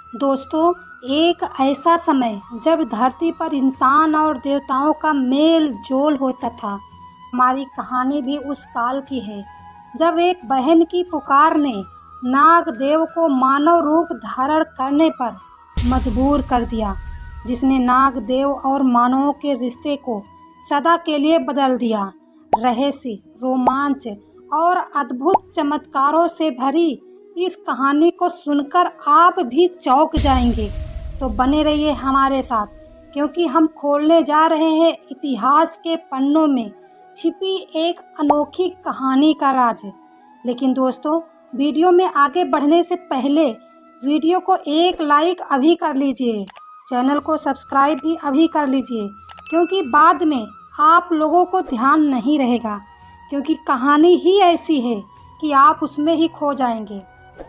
दोस्तों, एक ऐसा समय जब धरती पर इंसान और देवताओं का मेल जोल होता था। हमारी कहानी भी उस काल की है जब एक बहन की पुकार ने नागदेव को मानव रूप धारण करने पर मजबूर कर दिया, जिसने नागदेव और मानवों के रिश्ते को सदा के लिए बदल दिया। रहस्य, रोमांच और अद्भुत चमत्कारों से भरी इस कहानी को सुनकर आप भी चौंक जाएंगे। तो बने रहिए हमारे साथ, क्योंकि हम खोलने जा रहे हैं इतिहास के पन्नों में छिपी एक अनोखी कहानी का राज। लेकिन दोस्तों, वीडियो में आगे बढ़ने से पहले वीडियो को एक लाइक अभी कर लीजिए, चैनल को सब्सक्राइब भी अभी कर लीजिए, क्योंकि बाद में आप लोगों को ध्यान नहीं रहेगा, क्योंकि कहानी ही ऐसी है कि आप उसमें ही खो जाएंगे।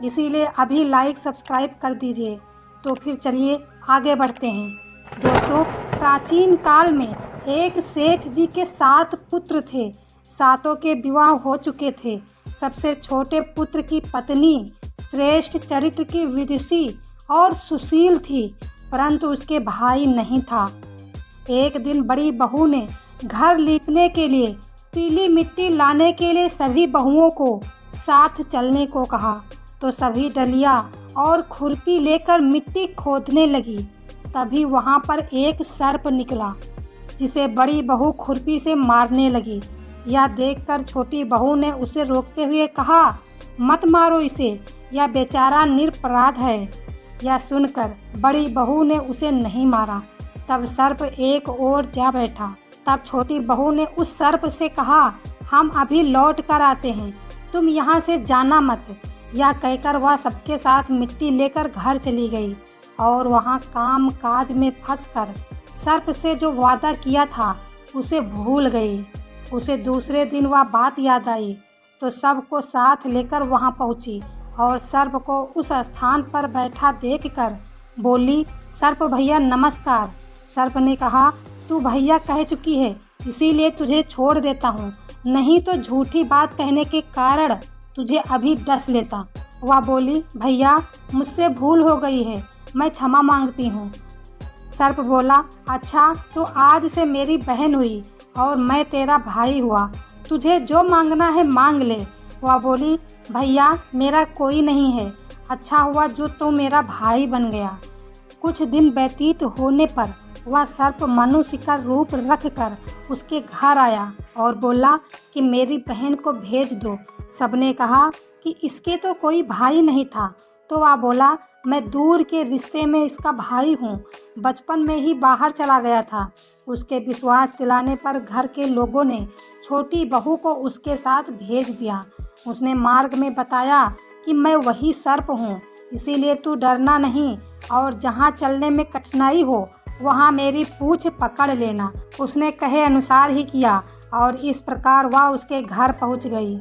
इसीलिए अभी लाइक सब्सक्राइब कर दीजिए। तो फिर चलिए आगे बढ़ते हैं। दोस्तों, प्राचीन काल में एक सेठ जी के 7 पुत्र थे। सातों के विवाह हो चुके थे। सबसे छोटे पुत्र की पत्नी श्रेष्ठ चरित्र की विदुषी और सुशील थी, परंतु उसके भाई नहीं था। एक दिन बड़ी बहू ने घर लीपने के लिए पीली मिट्टी लाने के लिए सभी बहुओं को साथ चलने को कहा, तो सभी डलिया और खुरपी लेकर मिट्टी खोदने लगी। तभी वहाँ पर एक सर्प निकला, जिसे बड़ी बहू खुरपी से मारने लगी। यह देखकर छोटी बहू ने उसे रोकते हुए कहा, मत मारो इसे, यह बेचारा निरपराध है। यह सुनकर बड़ी बहू ने उसे नहीं मारा। तब सर्प एक ओर जा बैठा। तब छोटी बहू ने उस सर्प से कहा, हम अभी लौट कर आते हैं, तुम यहाँ से जाना मत। यह कहकर वह सबके साथ मिट्टी लेकर घर चली गई और वहाँ काम काज में फंसकर सर्प से जो वादा किया था उसे भूल गई। उसे दूसरे दिन वह बात याद आई, तो सबको साथ लेकर वहाँ पहुँची और सर्प को उस स्थान पर बैठा देखकर बोली, सर्प भैया नमस्कार। सर्प ने कहा, तू भैया कह चुकी है, इसीलिए तुझे छोड़ देता हूँ, नहीं तो झूठी बात कहने के कारण तुझे अभी डस लेता। वह बोली, भैया मुझसे भूल हो गई है, मैं क्षमा मांगती हूँ। सर्प बोला, अच्छा तो आज से मेरी बहन हुई और मैं तेरा भाई हुआ, तुझे जो मांगना है मांग ले। वह बोली, भैया मेरा कोई नहीं है, अच्छा हुआ जो तू मेरा भाई बन गया। कुछ दिन व्यतीत होने पर वह सर्प मनुष्य का रूप रखकर उसके घर आया और बोला कि मेरी बहन को भेज दो। सबने कहा कि इसके तो कोई भाई नहीं था, तो वह बोला, मैं दूर के रिश्ते में इसका भाई हूँ, बचपन में ही बाहर चला गया था। उसके विश्वास दिलाने पर घर के लोगों ने छोटी बहू को उसके साथ भेज दिया। उसने मार्ग में बताया कि मैं वही सर्प हूँ, इसीलिए तू डरना नहीं और जहाँ चलने में कठिनाई हो वहाँ मेरी पूँछ पकड़ लेना। उसने कहे अनुसार ही किया और इस प्रकार वह उसके घर पहुँच गई।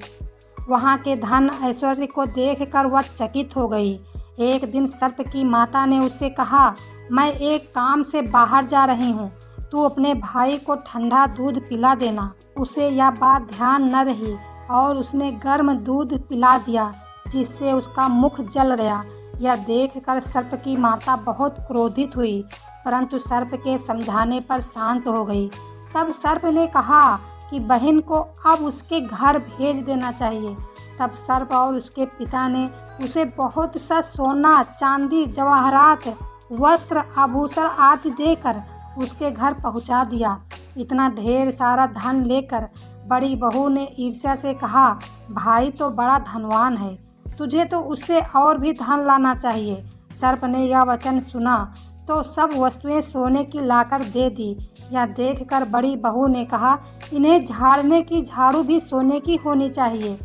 वहाँ के धन ऐश्वर्य को देखकर वह चकित हो गई। एक दिन सर्प की माता ने उससे कहा, मैं एक काम से बाहर जा रही हूँ, तू अपने भाई को ठंडा दूध पिला देना। उसे यह बात ध्यान न रही और उसने गर्म दूध पिला दिया, जिससे उसका मुख जल गया। यह देखकर सर्प की माता बहुत क्रोधित हुई, परंतु सर्प के समझाने पर शांत हो गई। तब सर्प ने कहा कि बहन को अब उसके घर भेज देना चाहिए। तब सर्प और उसके पिता ने उसे बहुत सा सोना, चांदी, जवाहरात, वस्त्र, आभूषण आदि देकर उसके घर पहुंचा दिया। इतना ढेर सारा धन लेकर बड़ी बहू ने ईर्ष्या से कहा, भाई तो बड़ा धनवान है, तुझे तो उससे और भी धन लाना चाहिए। सर्प ने यह वचन सुना तो सब वस्तुएं सोने की लाकर दे दी। यह देखकर बड़ी बहू ने कहा, इन्हें झाड़ने की झाड़ू भी सोने की होनी चाहिए।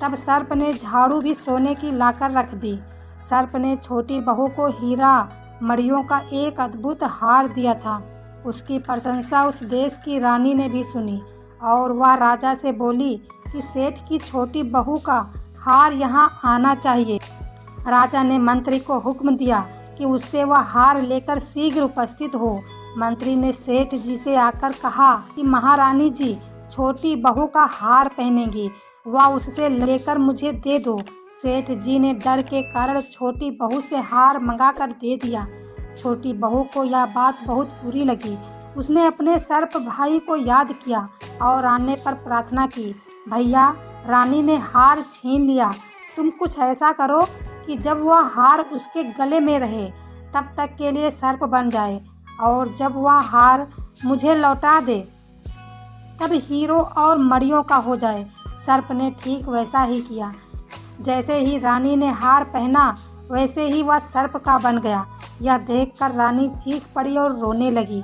तब सर्प ने झाड़ू भी सोने की लाकर रख दी। सर्प ने छोटी बहू को हीरा मणियों का एक अद्भुत हार दिया था। उसकी प्रशंसा उस देश की रानी ने भी सुनी और वह राजा से बोली कि सेठ की छोटी बहू का हार यहाँ आना चाहिए। राजा ने मंत्री को हुक्म दिया कि उससे वह हार लेकर शीघ्र उपस्थित हो। मंत्री ने सेठ जी से आकर कहा कि महारानी जी छोटी बहू का हार पहनेंगी, वह उससे लेकर मुझे दे दो। सेठ जी ने डर के कारण छोटी बहू से हार मंगाकर दे दिया। छोटी बहू को यह बात बहुत बुरी लगी। उसने अपने सर्प भाई को याद किया और आने पर प्रार्थना की, भैया, रानी ने हार छीन लिया। तुम कुछ ऐसा करो कि जब वह हार उसके गले में रहे तब तक के लिए सर्प बन जाए, और जब वह हार मुझे लौटा दे तब हीरो और मड़ियों का हो जाए। सर्प ने ठीक वैसा ही किया। जैसे ही रानी ने हार पहना वैसे ही वह सर्प का बन गया। यह देखकर रानी चीख पड़ी और रोने लगी।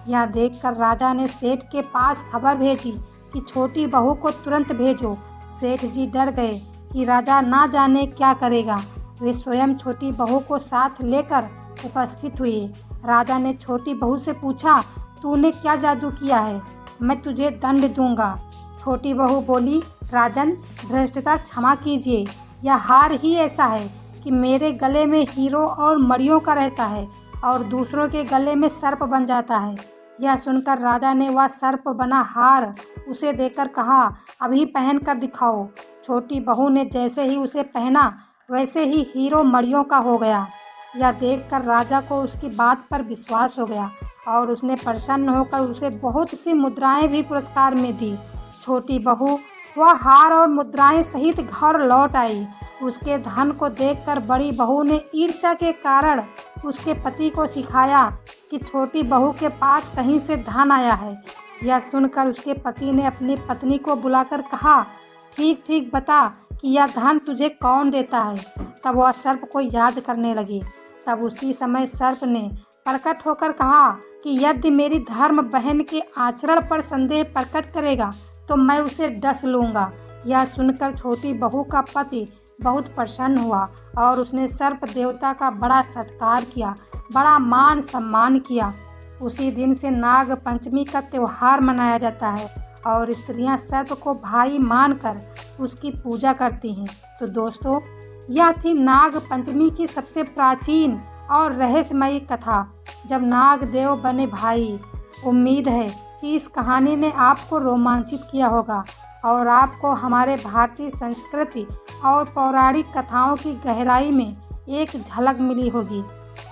यह देखकर राजा ने सेठ के पास खबर भेजी कि छोटी बहू को तुरंत भेजो। सेठ जी डर गए कि राजा ना जाने क्या करेगा। वे स्वयं छोटी बहू को साथ लेकर उपस्थित हुए। राजा ने छोटी बहू से पूछा, तूने क्या जादू किया है? मैं तुझे दंड दूंगा। छोटी बहू बोली, राजन, धृष्टता क्षमा कीजिए। यह हार ही ऐसा है कि मेरे गले में हीरो और मड़ियों का रहता है और दूसरों के गले में सर्प बन जाता है। यह सुनकर राजा ने वह सर्प बना हार उसे देकर कहा, अभी पहन कर दिखाओ। छोटी बहू ने जैसे ही उसे पहना वैसे ही हीरो मड़ियों का हो गया। यह देखकर राजा को उसकी बात पर विश्वास हो गया और उसने प्रसन्न होकर उसे बहुत सी मुद्राएं भी पुरस्कार में दी। छोटी बहू वह हार और मुद्राएं सहित घर लौट आई। उसके धन को देखकर बड़ी बहू ने ईर्ष्या के कारण उसके पति को सिखाया कि छोटी बहू के पास कहीं से धन आया है। यह सुनकर उसके पति ने अपनी पत्नी को बुलाकर कहा, ठीक ठीक बता कि यह धन तुझे कौन देता है। तब वह सर्प को याद करने लगी। तब उसी समय सर्प ने प्रकट होकर कहा कि यदि मेरी धर्म बहन के आचरण पर संदेह प्रकट करेगा तो मैं उसे डस लूँगा। यह सुनकर छोटी बहू का पति बहुत प्रसन्न हुआ और उसने सर्प देवता का बड़ा सत्कार किया, बड़ा मान सम्मान किया। उसी दिन से नाग पंचमी का त्यौहार मनाया जाता है और स्त्रियां सर्प को भाई मानकर उसकी पूजा करती हैं। तो दोस्तों, यह थी नाग पंचमी की सबसे प्राचीन और रहस्यमयी कथा, जब नाग देव बने भाई। उम्मीद है कि इस कहानी ने आपको रोमांचित किया होगा और आपको हमारे भारतीय संस्कृति और पौराणिक कथाओं की गहराई में एक झलक मिली होगी।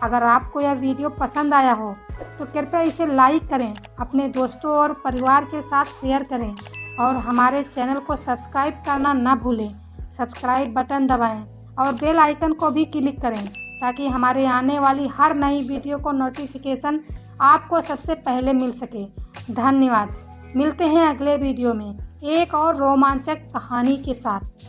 अगर आपको यह वीडियो पसंद आया हो तो कृपया इसे लाइक करें, अपने दोस्तों और परिवार के साथ शेयर करें और हमारे चैनल को सब्सक्राइब करना न भूलें। सब्सक्राइब बटन दबाएं और बेल आइकन को भी क्लिक करें ताकि हमारे आने वाली हर नई वीडियो को नोटिफिकेशन आपको सबसे पहले मिल सके। धन्यवाद। मिलते हैं अगले वीडियो में एक और रोमांचक कहानी के साथ।